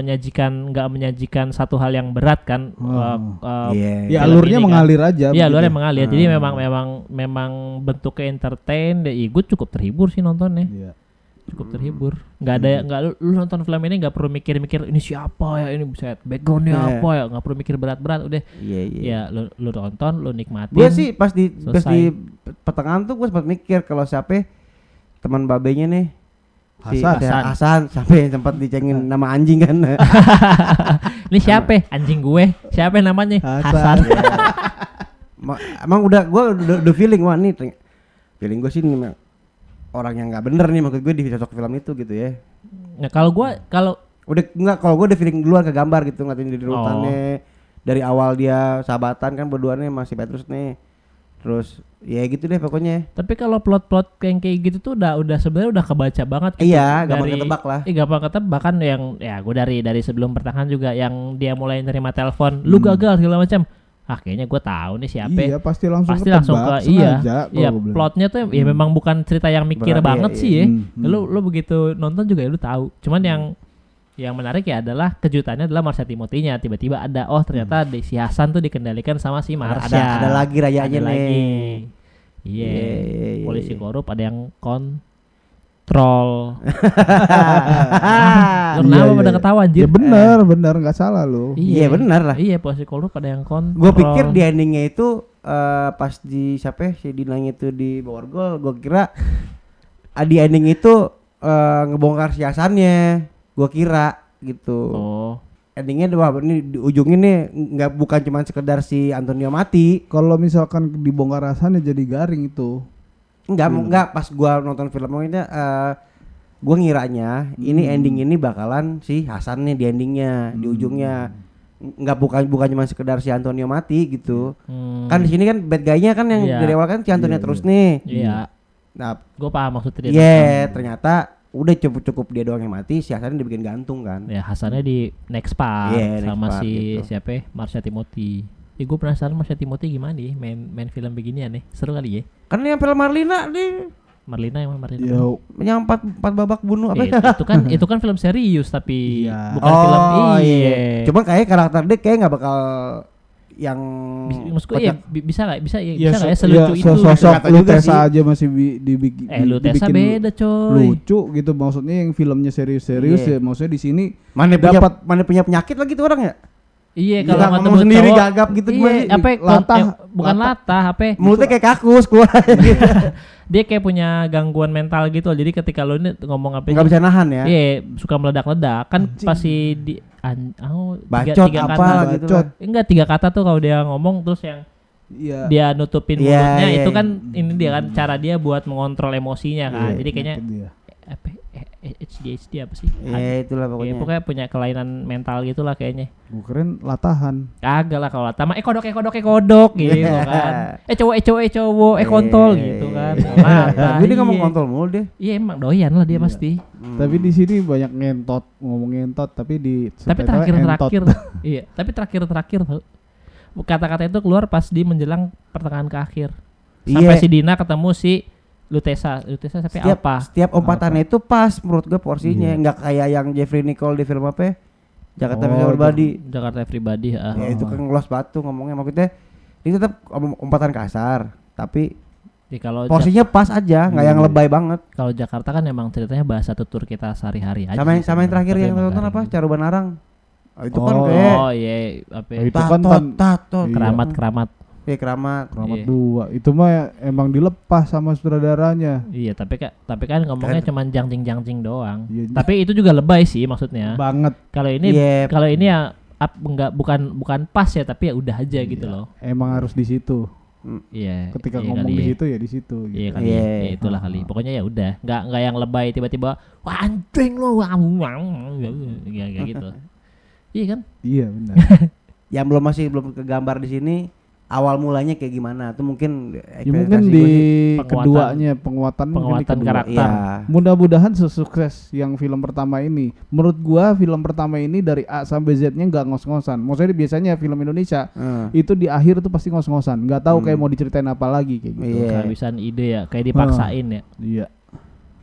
menyajikan satu hal yang berat kan. Iya. Ya Film alurnya ini kan. mengalir aja. Iya, begitu. alurnya mengalir. Jadi Hmm. memang bentuknya entertain. Ya, gue cukup terhibur sih nontonnya. Iya. Cukup terhibur. Nggak ada nggak lu nonton film ini nggak perlu mikir-mikir ini siapa ya, ini buset backgroundnya Iya. apa ya, nggak perlu mikir berat-berat. Udah Iya, iya. ya lu nonton, lu nikmatin. Gue sih pas di Selesai. pertengahan tuh gue sempat mikir kalau siapa teman babenya nih si Hasan. Hasan sampai sempat dicengin nama anjing kan. Ini siapa? Anjing gue. Siapa namanya? Hasan. Hasan. Emang gue udah feeling wah nih feeling gue sih ini orang yang nggak bener nih maksud gue di cocok film itu gitu ya. Nah, kalau Udah enggak kalau gue udah feeling duluan ke gambar gitu ngeliatin di rutannya dari awal dia sahabatan kan berduanya masih Petrus nih. Terus ya gitu deh pokoknya. tapi kalau plot-plot yang kayak gitu tuh udah sebenarnya udah kebaca banget gitu. Iya, gampang ketebak lah. Gampang ketebak kan yang ya gue dari sebelum pertengahan juga yang dia mulai nerima telepon, lu gagal segala macam. Ah kayaknya gue tahu nih siapa. Iya, pasti langsung Pasti langsung ke ketebak, iya. sengaja kalau Iya, gua bilang. plotnya tuh ya memang bukan cerita yang mikir Berat, banget iya, sih ya. iya. Lu begitu nonton juga ya lu tahu. Cuman yang menarik ya adalah kejutannya adalah Marsha Timothy-nya tiba-tiba ada ternyata si Hasan tuh dikendalikan sama si Marsha. Ada lagi rayanya Ada nih. lagi. Iya. Iya. Polisi korup, ada yang kontrol. Lu kenapa pada ketawa anjir? Ya bener nggak salah lo. Iya benar lah. Iya, polisi korup ada yang kontrol. Gue pikir di endingnya itu pas di siapa ya, si Dinang itu di Borgol, gue kira di ending itu ngebongkar siasannya. Gue kira gitu. Oh. Endingnya wah ini di ujungnya nih bukan cuma sekedar si Antonio mati. Kalau misalkan dibongkar rasanya jadi garing itu. Enggak pas gua nonton filmnya gua ngiranya ini ending ini bakalan si Hasan nih di endingnya, di ujungnya. Enggak bukan cuma sekedar si Antonio mati gitu. Kan di sini kan bad guy-nya kan yang Iya. dari awal kan si Antonio Iya, terus nih. Iya. Nah, Gue paham maksudnya dia. iya ternyata udah cukup dia doang yang mati, si Hasan dibikin gantung kan. Ya Hasannya di next part Iya, next sama part si gitu. siapa ya? Marsha Timothy. Ya gue penasaran Mas Timothy gimana nih main film beginian nih. Seru kali ya. Kan yang film Marlina nih Marlina emang Marlina. Yo, yang empat babak bunuh apa? Itu kan film serius tapi Iya. bukan film Cuman kayak karakter dia kayak nggak bakal yang maksudku ya bisa nggak bisa ya, bisa nggak ya selucu itu. sosok Kata juga Lutesa sih. aja masih dibikin Lutesa beda coy. lucu gitu, maksudnya yang filmnya serius-serius Iya. ya, maksudnya di sini mana punya penyakit lagi tuh orang ya? Iya Kalau kalau ngomong sendiri gagap gitu iya, gimana? apa Latah, bukan latah apa Mulutnya kayak kakus keluar. dia kayak punya gangguan mental gitu. Jadi ketika lo ini ngomong apa Nggak bisa nahan ya. iya suka meledak-ledak kan Anjing. pasti di Bacot tiga apa kata gitu Bacot. kan. enggak 3 kata tuh kalau dia ngomong terus yang iya dia nutupin Iya, mulutnya iya. itu kan ini dia kan cara dia buat mengontrol emosinya kan. Iya, Jadi kayaknya penyakit dia. apa ADHD apa sih? Iya itulah Pokoknya. pokoknya. Pokoknya punya kelainan mental gitulah kayaknya. Gua keren latahan. Kagak lah kalau lama kodok gitu kan. Cowok kontol gitu kan. Lata, Gue dia ngomong iya. kontol mulu dia. Iya emang doyan lah dia Iya. pasti. Tapi di sini banyak ngomong ngentot, tapi di Tapi subtitle terakhir iya, tapi terakhir tuh kata-kata itu keluar pas di menjelang pertengahan ke akhir. Sampai Iya. si Dina ketemu si Lutesa sampai apa? Setiap ompatannya itu pas menurut gue porsinya, Iya. nggak kayak yang Jeffrey Nicole di film apa ya? Jakarta Oh, Fashion Body. Jakarta Everybody Ya itu kan ngelos batu ngomongnya, maksudnya ini tetap umpatan kasar, tapi Jadi kalau porsinya pas aja, nggak yang Iya. lebay banget. kalau Jakarta kan emang ceritanya bahasa tutur kita sehari-hari aja. Sama yang terakhir Tapi yang emang nonton apa? garing. Caruban Arang. Oh, itu kan Oh. kayak Oh iya, apa ya? Itu kan tato, Iya. keramat. kayak keramat. Keramat Iya. 2 itu mah emang dilepas sama sutradaranya. Iya, tapi kan ngomongnya cuman jangcing doang. Iya. Tapi itu juga lebay sih maksudnya. Banget. Kalau ini Yep. kalau ini ya bukan pas ya, tapi ya udah aja gitu loh. Emang harus di situ. Iya. Ketika iya ngomong kali di ya. situ ya di situ gitu. Iya kali. Iya. Ya, itulah kali. Pokoknya ya udah, nggak yang lebay tiba-tiba wah anjing lo kayak gitu. Iya kan? Iya benar. Yang belum kegambar di sini awal mulanya kayak gimana? Tuh mungkin Ya mungkin ekspektasi di gua sih, keduanya penguatan mungkin di Penguatan kedua. karakter. iya. Mudah-mudahan sesukses yang film pertama ini. Menurut gua film pertama ini dari A sampai Z-nya nggak ngos-ngosan. Maksudnya biasanya film Indonesia itu di akhir tuh pasti ngos-ngosan. Nggak tahu kayak mau diceritain apa lagi kayak gitu. Iya. Kehabisan ide ya, kayak dipaksain ya. Iya.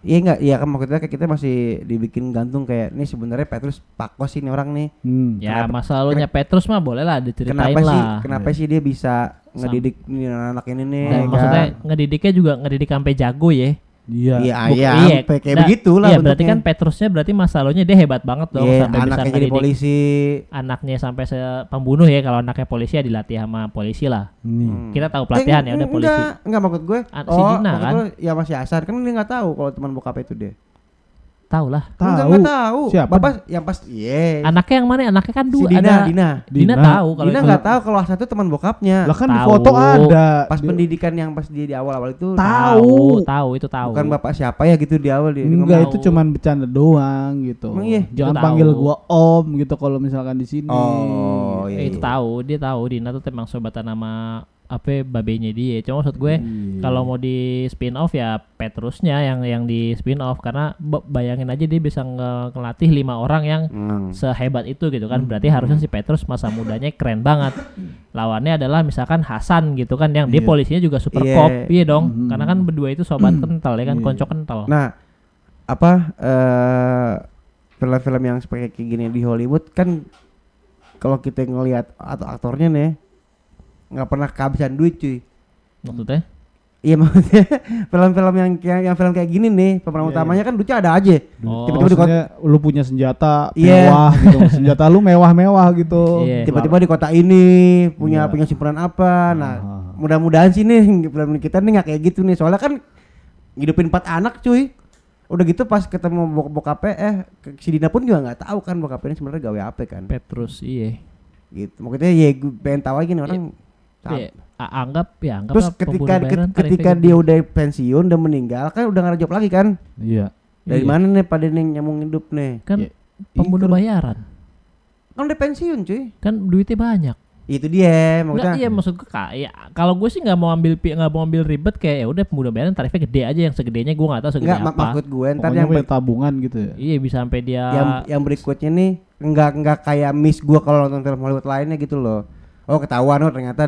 Iya enggak, iya kan maksudnya kayak kita masih dibikin gantung kayak nih sebenarnya Petrus pakos sih nih orang nih. Ya masa lalunya Petrus mah boleh lah diceritain lah. Kenapa sih dia bisa ngedidik nih anak ini nih? Dan kan? maksudnya ngedidiknya juga ngedidik sampai jago ya. Iya. Iya, Buk- iya, iya, sampai kayak nah, begitulah iya, berarti bentuknya. kan Petrusnya berarti masa lalunya dia hebat banget dong Iya, sampai bisa anaknya jadi ngedidik polisi. anaknya sampai pembunuh ya. Kalau anaknya polisi ya dilatih sama polisi lah. Nih. Kita tahu pelatihan ya udah polisi. Enggak maksud gue. Si Dina maksud kan? gue, ya masih Hasan kan dia enggak tahu kalau teman bokap itu dia. Tahu lah. Enggak tahu. Siapa? Bapak yang pas Anaknya yang mana? Anaknya kan si dua Dina, ada. Dina. Dina Dina. tahu kalau Dina itu. enggak tahu kalau Hasan itu teman bokapnya. Lah kan di Tahu. foto ada. Pas Dia- pendidikan yang pas dia di awal-awal itu tahu itu tahu. bukan bapak siapa ya gitu di awal dia. Dia Enggak, ngomong, itu cuman bercanda doang gitu. Emang iya? Jangan Itu panggil tahu. gua Om gitu kalau misalkan di sini. Oh, iya. Itu tahu, dia tahu Dina tuh emang sobatan sama apa babenya dia. Cuma maksud gue Iya. kalau mau di spin off ya Petrusnya yang di spin off karena bayangin aja dia bisa ngelatih 5 orang yang sehebat itu gitu kan. Berarti harusnya si Petrus masa mudanya keren banget. Lawannya adalah misalkan Hasan gitu kan yang dia Iya. polisinya juga super Iya. cop. Iya dong. Mhm. Karena kan berdua itu sobat kental ya kan, Iya. konco kental. Nah, apa film-film yang seperti kayak gini di Hollywood kan kalau kita ngelihat atau aktornya nih nggak pernah kehabisan duit cuy. Maksudnya? Iya maksudnya film-film yang film kayak gini nih pemeran Iya, utamanya kan duitnya ada aja. Oh. Tiba-tiba di Maksudnya lu punya senjata Iya. mewah gitu. Senjata lu mewah-mewah gitu. Iya. Tiba-tiba di kota ini punya Iya. punya simpanan apa. Nah, Ah. mudah-mudahan sih nih film kita nih nggak kayak gitu nih. Soalnya kan ngidupin 4 anak cuy. Udah gitu pas ketemu bokapnya si Dina pun juga nggak tahu kan bokapnya ini sebenarnya gawe apa kan. Petrus iya. Gitu. Maksudnya ya gue pengen tahu aja nih orang. Iya, anggap Terus lah pembunuh bayaran kan ketika efek dia gitu. udah pensiun udah meninggal kan udah nggak ada job lagi kan. Iya. Dari Iya. mana nih pada nih nyambung hidup nih? Kan Iya. pembunuh bayaran. Kan udah pensiun cuy. Kan duitnya banyak. Itu dia Nggak, maksudnya. iya maksud gue ya, kalau gue sih nggak mau ambil ribet kayak ya udah pembunuh bayaran tarifnya gede aja, yang segedenya gue nggak tahu segede Enggak apa. maksud gue ntar Pokoknya yang punya tabungan gitu ya. Iya bisa sampai dia yang berikutnya nih enggak kayak miss gua kalau nonton film Hollywood lainnya gitu loh. Oh ketahuan, oh ternyata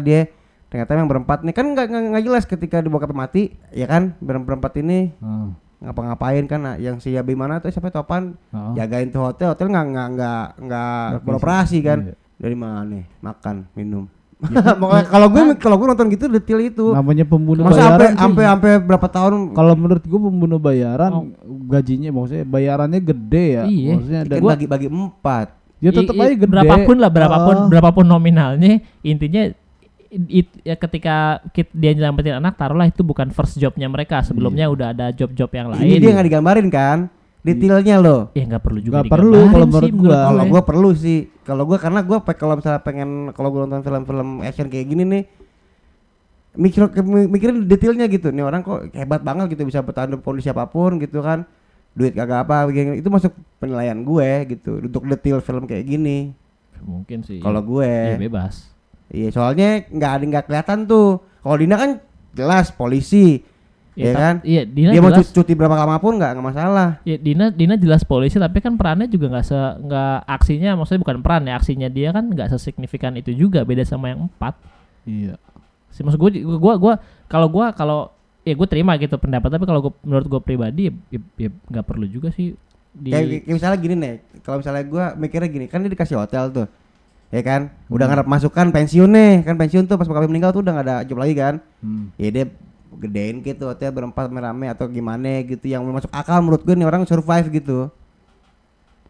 yang berempat nih kan nggak jelas ketika di bokap mati, ya kan berempat ini ngapa-ngapain kan. Nah, yang si Yabi mana tuh siapa Topan jagain tuh hotel nggak beroperasi kan. Dari mana nih makan minum. Kalau gue nonton gitu detail itu. Namanya pembunuh masa bayaran. sampai berapa tahun? Kalau menurut gue pembunuh bayaran gajinya maksudnya bayarannya gede ya. Iya. Maksudnya Kan bagi 4. ya tetap aja gede. Berapapun nominalnya, intinya ya ketika dia nyelamatin anak, taruhlah itu bukan first jobnya mereka, sebelumnya udah ada job-job yang lain. Ini dia nggak digambarin kan detailnya loh. Ya nggak perlu juga. Nggak perlu kalau menurut gua. Kalau gua perlu sih. Kalau gua karena gua kalau misalnya kalau gua nonton film-film action kayak gini nih, mikirin detailnya gitu. Nih orang kok hebat banget gitu bisa bertahan di kondisi apapun gitu kan. Duit kagak apa begini. Itu masuk penilaian gue gitu untuk detail film kayak gini. Mungkin sih. Kalau gue ya bebas. Iya, soalnya nggak kelihatan tuh. Kalau Dina kan jelas polisi. Ya kan? Iya, Dina dia jelas, mau cuti berapa lama pun nggak masalah. Ya Dina jelas polisi, tapi kan perannya juga nggak aksinya, maksudnya bukan peran ya, aksinya dia kan nggak sesignifikan itu juga, beda sama yang 4. Iya. Sih maksud gue kalau ya gue terima gitu pendapat, tapi kalau menurut gue pribadi ya nggak perlu juga sih kayak misalnya gini nih, kalau misalnya gue mikirnya gini, kan dia dikasih hotel tuh, ya kan, udah ngarep masukan pensiun nih, kan pensiun tuh pas bokapnya meninggal tuh udah nggak ada job lagi kan, ya dia gedein gitu hotel berempat rame atau gimana gitu yang masuk akal menurut gue nih orang survive gitu.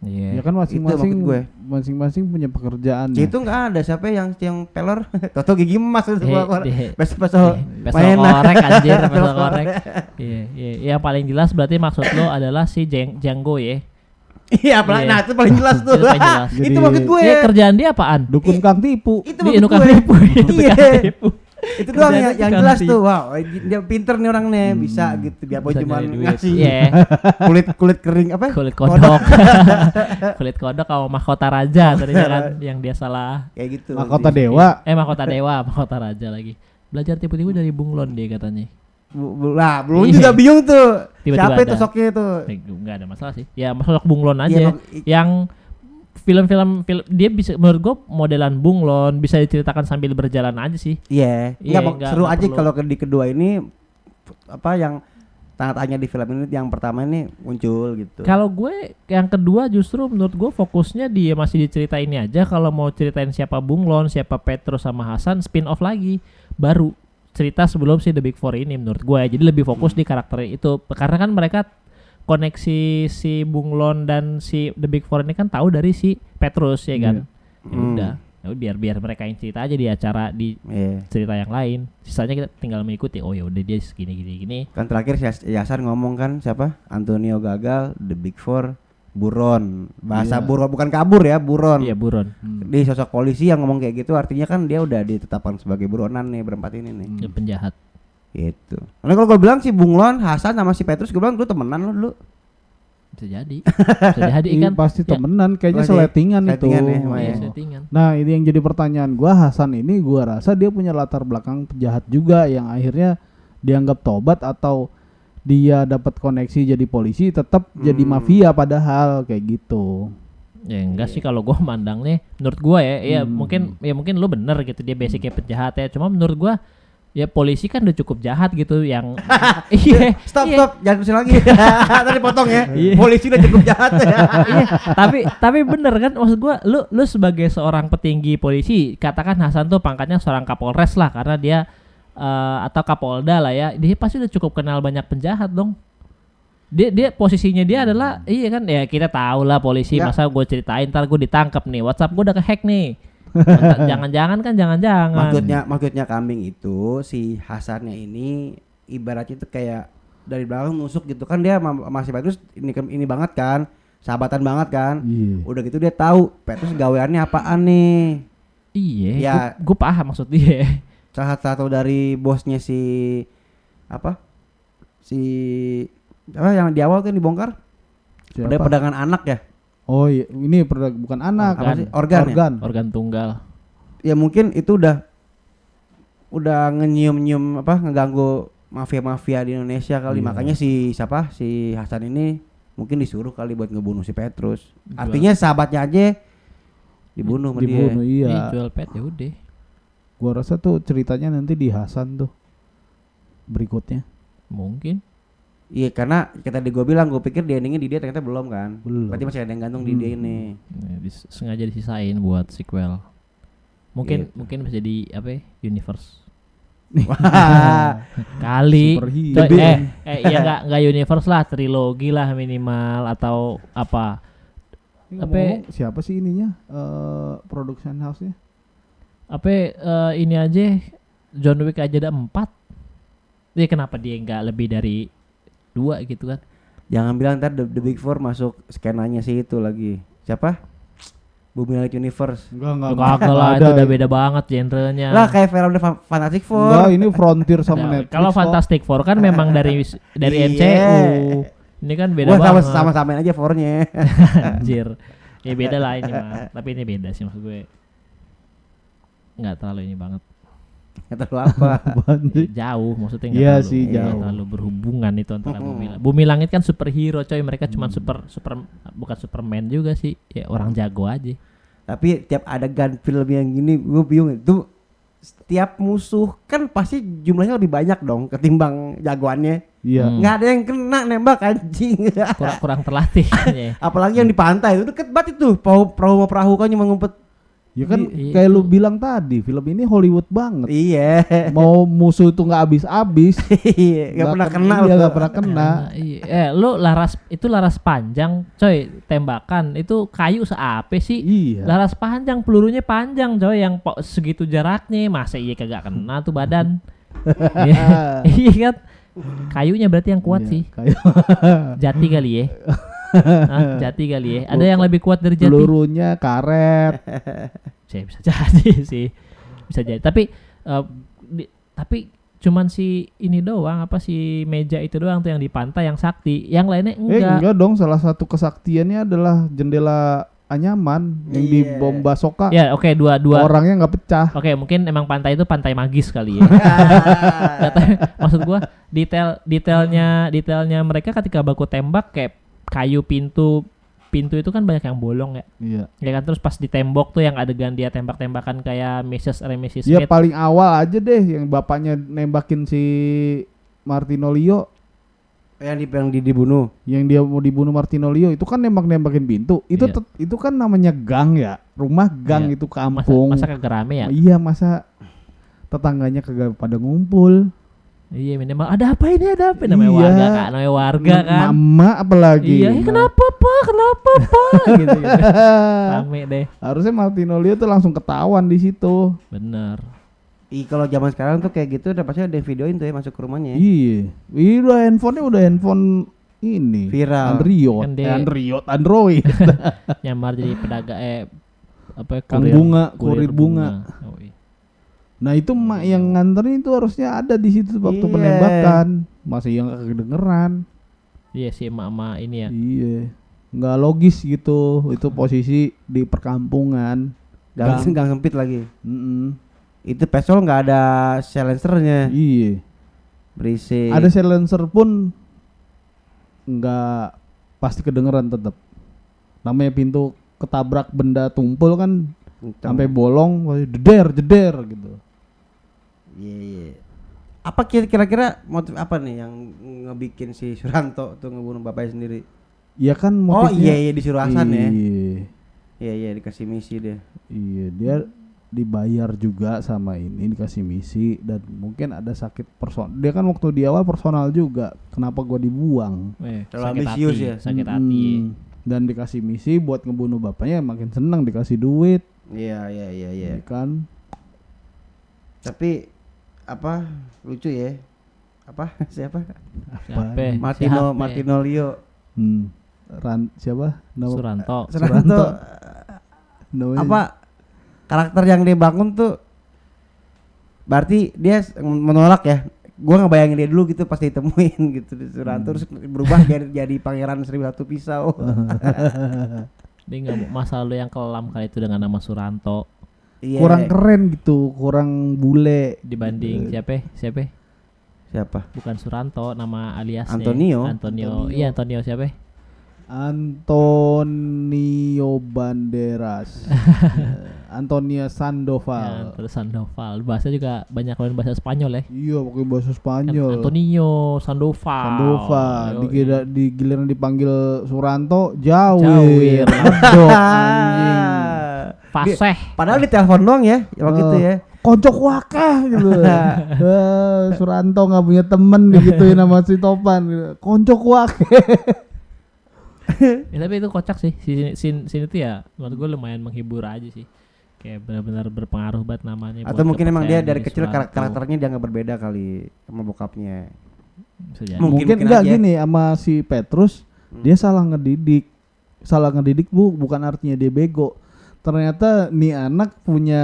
Iya. Ya kan masing-masing punya pekerjaan. Itu nggak ada siapa yang pelor, toto gigi emas itu pesol korek anjir, pesol korek. Iya, yang paling jelas berarti maksud lo adalah si Django ya. Iya, nah itu paling jelas tuh. Itu maksud gue. Dia kerjaan dia apaan? Dukun kang tipu. Itu maksud gue. Tipu. Itu doang yang jelas tuh. Wow, dia pinter nih orang nih, bisa gitu. Dia cuma ngasih kulit kering apa? Kulit kodok. Kulit kodok sama mahkota raja tadi kan yang dia salah. Kayak gitu. Mahkota dewa. Mahkota dewa, mahkota raja lagi. Belajar tipu-tipu dari Bunglon dia katanya. Lah, belum juga bingung tuh. Tiba-tiba siapa itu sosoknya itu? Enggak ada masalah sih. Ya sosok Bunglon aja. Yang film dia bisa menurut gue modelan Bunglon, bisa diceritakan sambil berjalan aja sih. Iya. Enggak seru aja kalau di kedua ini apa yang tanda tanya di film ini, yang pertama ini muncul gitu. Kalau gue yang kedua justru menurut gue fokusnya dia masih diceritain ini aja. Kalau mau ceritain siapa Bunglon, siapa Petrus sama Hasan, spin off lagi baru cerita sebelum si The Big Four ini menurut gue. Jadi lebih fokus di karakter itu karena kan mereka koneksi si Bunglon dan si The Big Four ini kan tahu dari si Petrus ya kan. Ya udah, biar mereka yang cerita aja di acara di cerita yang lain. Sisanya kita tinggal mengikuti. Oh ya udah dia gini. Kan terakhir si Yasar ngomong kan siapa? Antonio gagal, The Big Four buron. Bahasa buron bukan kabur ya, buron. Iya, buron. Di sosok polisi yang ngomong kayak gitu artinya kan dia udah ditetapkan sebagai buronan nih berempat ini nih. Penjahat. Gitu. Karena kalau gue bilang si Bunglon, Hasan sama si Petrus, gue bilang lu temenan lo dulu. Bisa jadi kan. Pasti temenan, kayaknya seletingan itu. Settingan. Nah ini yang jadi pertanyaan gue, Hasan ini gue rasa dia punya latar belakang penjahat juga yang akhirnya dianggap tobat atau dia dapat koneksi jadi polisi tetap jadi mafia padahal kayak gitu. Ya enggak sih kalau gue mandang nih, menurut gue ya mungkin lu bener gitu dia basicnya penjahat ya. Cuma menurut gue ya polisi kan udah cukup jahat gitu yang stop jangan terusin lagi. Tadi potong ya. Polisi udah cukup jahat ya. tapi bener kan maksud gua lu sebagai seorang petinggi polisi, katakan Hasan tuh pangkatnya seorang Kapolres lah karena dia atau Kapolda lah ya. Dia pasti udah cukup kenal banyak penjahat dong. Dia posisinya dia adalah iya kan ya kita tahu lah polisi masa gue ceritain ntar gue ditangkap nih WhatsApp gue udah kehack nih. Jangan-jangan. Maksudnya kambing itu si Hasannya ini ibaratnya itu kayak dari belakang nusuk gitu kan, dia masih Petrus ini banget kan, sahabatan banget kan. Udah gitu dia tahu Petrus gaweannya apaan nih. Iya. Ya, gue paham maksud dia. Salah satu dari bosnya si yang di awal tuh yang dibongkar. Ada pedagang anak ya. Oh iya, ini bukan anak, organ tunggal. Ya mungkin itu udah ngenyium ngeganggu mafia di Indonesia kali. Makanya si Hasan ini mungkin disuruh kali buat ngebunuh si Petrus. Artinya sahabatnya aja dibunuh sama dia. Iya. Jual pet ya udah. Gua rasa tuh ceritanya nanti di Hasan tuh berikutnya. Mungkin. Iya karena kita tadi gue bilang gue pikir di endingnya di dia ternyata belum kan. Belum. Berarti masih ada yang gantung di dia ini. Sengaja disisain buat sequel. Mungkin Gitu. mungkin bisa jadi apa ya, universe. Wah. Kali. Superhero. Coy, ya enggak universe lah, trilogi lah minimal atau apa. Ini Apa- ngomong-ngomong, siapa sih ininya? Production house-nya? Apa ini aja John Wick aja ada 4. Dia kenapa dia enggak lebih dari 2 gitu kan? Jangan bilang ntar the Big Four masuk skenanya sih itu lagi. Siapa? Bumi Langit Universe. Enggak. Kagak lah, itu udah beda banget genrenya. Lah kayak film The Fantastic Four. Enggak, ini Frontier sama Nah, Netflix. kalau kok. Fantastic Four kan memang dari Iya. MCU. Ini kan beda Wah, banget. sama-samain aja fournya. Anjir. Ya beda lah ini mah. Tapi ini beda sih maksud gue. Enggak terlalu ini banget. Nggak tahu apa. Apaan sih? Jauh maksudnya Iya enggak sih, nggak jauh. terlalu berhubungan itu antara Bumi Langit kan superhero coy, mereka cuma bukan Superman juga sih. Ya orang jago aja. Tapi tiap adegan film yang gini gue bingung itu setiap musuh kan pasti jumlahnya lebih banyak dong ketimbang jagoannya. Iya. Hmm. Nggak ada yang kena nembak anjing. Kurang terlatih. Ya. Apalagi yang di pantai itu deket banget itu. Perahu kan cuma ngumpet. Ya kan Iya, kayak itu. lu bilang tadi, film ini Hollywood banget. Iya. Mau musuh itu nggak habis-habis. Iya, nggak pernah kena Iya, loh. nggak pernah kena. Nah, iya. Lu laras panjang coy, tembakan itu kayu seape sih? Iya. Laras panjang, pelurunya panjang coy, yang segitu jaraknya, masa iya kagak kena tuh badan. Iya Iya kan, kayunya berarti yang kuat Iya, sih. kayak Jati kali ya. Hah, jati kali ya. Ada yang lebih kuat dari jati? pelurunya karet. Bisa jadi sih, bisa jadi. Tapi tapi cuman si ini doang, apa si meja itu doang tuh yang di pantai yang sakti, yang lainnya Enggak dong, salah satu kesaktiannya adalah jendela anyaman yang di Iya. bom basoka. Ya oke, dua Orangnya nggak pecah. Oke, mungkin emang pantai itu pantai magis kali ya. Nggak tahu, maksud gua detailnya mereka ketika baku tembak kayak kayu pintu itu kan banyak yang bolong ya. Iya. Ya kan, terus pas di tembok tuh yang adegan dia tembak-tembakan kayak Mrs. Ya Smith. paling awal aja deh yang bapaknya nembakin si Martino Leo, yang dibunuh. yang dia mau dibunuh Martino Leo itu kan nembakin pintu. Itu Iya. itu kan namanya gang ya, rumah gang Iya. itu kampung. Masa kagak rame ya? Iya, masa tetangganya kagak pada ngumpul. Iya, minimal ada apa ini namanya Iya. warga kan, namanya warga kan. Mama apalagi. Iya, kenapa pak gitu. Rame deh. Harusnya Martino Leo tuh langsung ketahuan di situ. Bener. Kalau zaman sekarang tuh kayak gitu udah pasti ada yang videoin tuh ya masuk ke rumahnya. Iya. Udah handphone ini. Viral. Android. Kan dia- Android. Nyamar jadi pedagang apa Kang kurir bunga. Oh, iya. Nah itu mak yang nganterin itu harusnya ada di situ waktu Iya. penembakan. Masa yang kedengeran. Iya sih emak-emak ini ya. Iya. Nggak logis gitu. Itu posisi di perkampungan. Gang sempit lagi. Mm-mm. Itu pistol nggak ada silencernya. Iya. Berisik. Ada silencer pun nggak pasti kedengeran tetap. Namanya pintu ketabrak benda tumpul kan sampai bolong, pasti jeder gitu. Iya. Apa kira-kira motif apa nih yang ngebikin si Suranto tuh ngebunuh bapaknya sendiri? Ya kan Oh motifnya. iya disuruh Hasan ya. Iya. Iya dikasih misi deh. Iya, dia dibayar juga sama ini, dikasih misi, dan mungkin ada sakit Dia kan waktu di awal personal juga. Kenapa gua dibuang? Terlalu Sakit ambisius hati, ya. sakit hati. Dan dikasih misi buat ngebunuh bapaknya, makin seneng dikasih duit, Iya. ya kan? Tapi apa lucu ya? Apa siapa? Siapa? Martino Leo. Siapa? Suranto. Suranto. Namanya- Apa karakter yang dia bangun tuh berarti dia menolak ya. Gua ngebayangin dia dulu gitu pas ditemuin gitu di Suranto terus berubah jadi pangeran 1001 pisau. Dia nggak mau masa lalu yang kelam kali itu dengan nama Suranto Iya. kurang keren gitu, kurang bule. dibanding siapa? Siapa? Bukan Suranto, nama aliasnya. Antonio. Antonio. Iya, Antonio siapa? Antonio Banderas. Antonia Ya, Sandoval. terus Sandoval. Bahasa juga banyak lain bahasa Spanyol ya. Iya, pakai bahasa Kan Spanyol. Antonio Sandoval. Sandoval. Yoi. Di giliran dipanggil Suranto, Jawir. Jawir. Medok, anjing. Faseh. Padahal di telepon doang ya waktu itu ya. Koncok wakeh gitu. Suranto nggak punya temen digituin sama si Topan. Koncok wakeh. Ya, tapi itu kocak sih. Scene itu ya menurut gue lumayan menghibur aja sih. Kayak benar-benar berpengaruh banget namanya. Atau buat mungkin emang dia kepercayaan dari diri kecil Suranto. karakternya dia nggak berbeda kali sama bokapnya. Bisa jadi. Mungkin Mungkin enggak aja. gini sama si Petrus, dia salah ngedidik. Salah ngedidik bukan artinya dia bego. Ternyata nih anak punya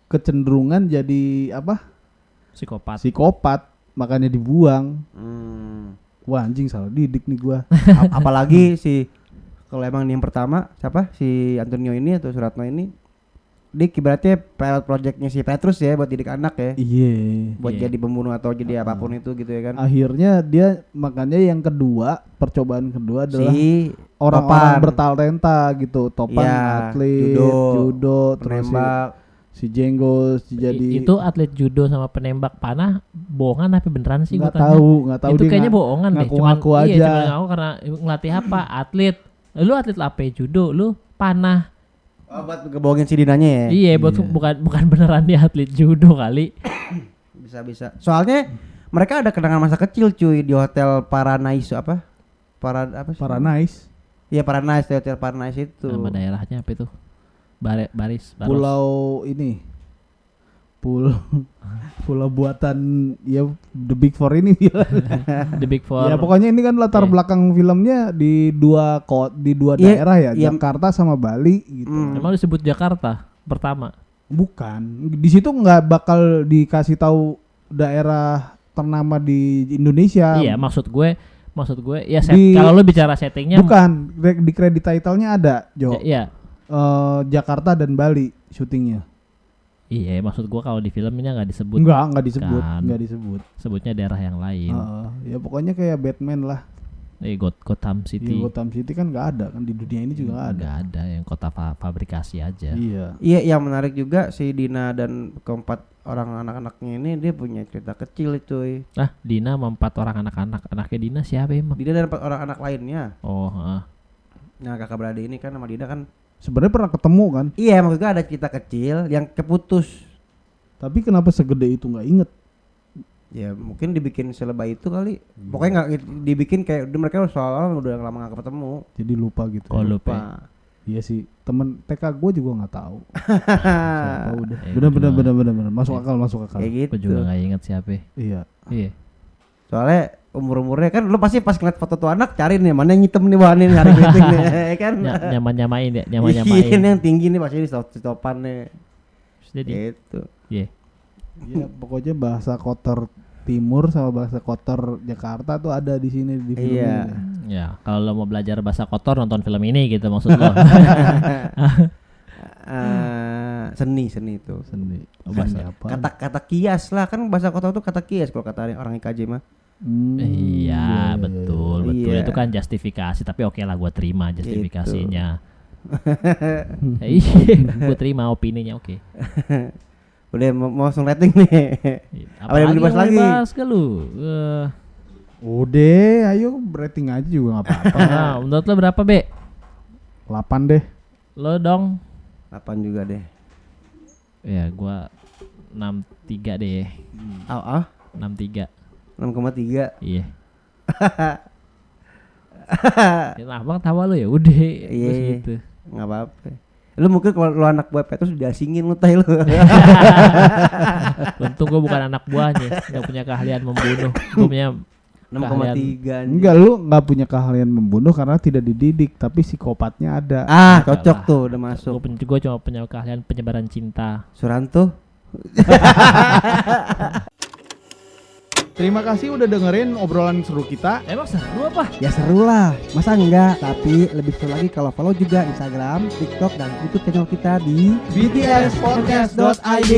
kecenderungan jadi apa? Psikopat, makanya dibuang. Wah anjing salah didik nih gua. Apalagi si kalau emang ini yang pertama siapa si Antonio ini atau Suratno ini dia ibaratnya pilot projectnya si Petrus ya buat didik anak ya, Iya. buat Iya. jadi pembunuh atau jadi apapun itu gitu ya kan. Akhirnya dia makanya yang kedua, percobaan kedua adalah Si orang-orang Topan. bertalenta gitu. Topan Iya, atlet, judo terus penembak. si Jenggos jadi Itu atlet judo sama penembak panah bohongan apa beneran sih? nggak gua tanya. tahu Itu dia kayaknya nggak- bohongan deh. ngaku-ngaku Iya, aja. cuman ngaku karena ngelatih apa? Atlet. Lu atlet apa? Judo, lu panah. Oh, buat ngebohongin si Dinanya ya. Iya, bukan beneran dia atlet judo kali. Bisa. Soalnya mereka ada kenangan masa kecil cuy di hotel Paradise apa? Apa sih? Paradise. Iya Paradise, di hotel Paradise itu. Nama daerahnya apa itu? Baris. Pulau ini. Pulau buatan ya The Big Four ini The Big Four. ya pokoknya ini kan latar Iya. belakang filmnya di dua Iya, daerah ya, iya. Jakarta sama Bali gitu. Emang disebut Jakarta pertama. Bukan. Di situ nggak bakal dikasih tahu daerah ternama di Indonesia. Iya, maksud gue ya Di- kalau lu bicara settingnya Bukan. Di credit title-nya ada, Jo. ya, Jakarta dan Bali syutingnya. iya, maksud gue kalau di film ini nggak disebut. Enggak disebut, Kan. enggak disebut. Sebutnya daerah yang lain. Ya pokoknya kayak Batman lah. Gotham Di City. Gotham City kan nggak ada kan, di dunia ini juga nggak ada. Nggak ada yang kota fabrikasi aja. Iya. Iya, yang menarik juga si Dina dan keempat orang anak-anaknya ini dia punya cerita kecil cuy. Ah, Dina sama 4 orang anak-anak. Anaknya Dina siapa emang? Dina dan 4 orang anak lainnya. Oh, Nah kakak beradik ini kan sama Dina kan. Sebenarnya pernah ketemu kan, Iya maksud gue ada cerita kecil yang keputus. tapi kenapa segede itu nggak inget? Ya mungkin dibikin selebay itu kali. Pokoknya nggak dibikin kayak mereka soal udah lama nggak ketemu. Jadi lupa gitu. Oh, lupa. Lupa. Iya sih, temen TK gue juga nggak tahu. Siapa udah. Ya, Bener. Masuk akal. Kayak gitu. gue juga nggak inget siapa. Iya. Iya. Soalnya umurnya kan lu pasti pas ngeliat foto tuh anak cari nih mana yang hitam nih wah nih hari keriting nih ya kan. Nyamain ya, Iya, nyamain. yang tinggi nih pasti di topan nih. Jadi, Gitu. iya. Iya, pokoknya bahasa kotor Timur sama bahasa kotor Jakarta tuh ada di sini di film Iya. ini. Ya, kalau lo mau belajar bahasa kotor nonton film ini gitu maksud lo. Seni itu. Seni. Bahasa apa? Kata kias lah kan bahasa kotor tuh kata kias kalau kata orang IKJ mah. Iya, betul. Iya. Itu kan justifikasi, tapi oke lah gue terima justifikasinya. Iya, gue terima opininya oke. Udah mau langsung rating nih. Apa yang dibahas lagi? Bahas ke lu? Udah, ayo rating aja juga nggak apa-apa. Nah, menurut lo berapa, Be? 8 deh. Lo dong. 8 juga deh. Ya, gua 6,3 deh. 6,3. 6,3. Iya. Ya, abang tawa lo ya udah. Iya. Terus gitu. Enggak apa-apa. Lu mungkin kalau lu anak buah Petrus diasingin lu tai lu. Untung gua bukan anak buahnya, nggak punya keahlian membunuh. Gua punya 6,3. Enggak, lu nggak punya keahlian membunuh karena tidak dididik, tapi psikopatnya ada. Cocok lah. tuh udah masuk. Gua cuma punya keahlian penyebaran cinta. Suranto. Terima kasih udah dengerin obrolan seru kita. Emang seru apa? Ya seru lah, masa enggak? Tapi lebih seru lagi kalau follow juga Instagram, TikTok, dan YouTube channel kita di btspodcast.id.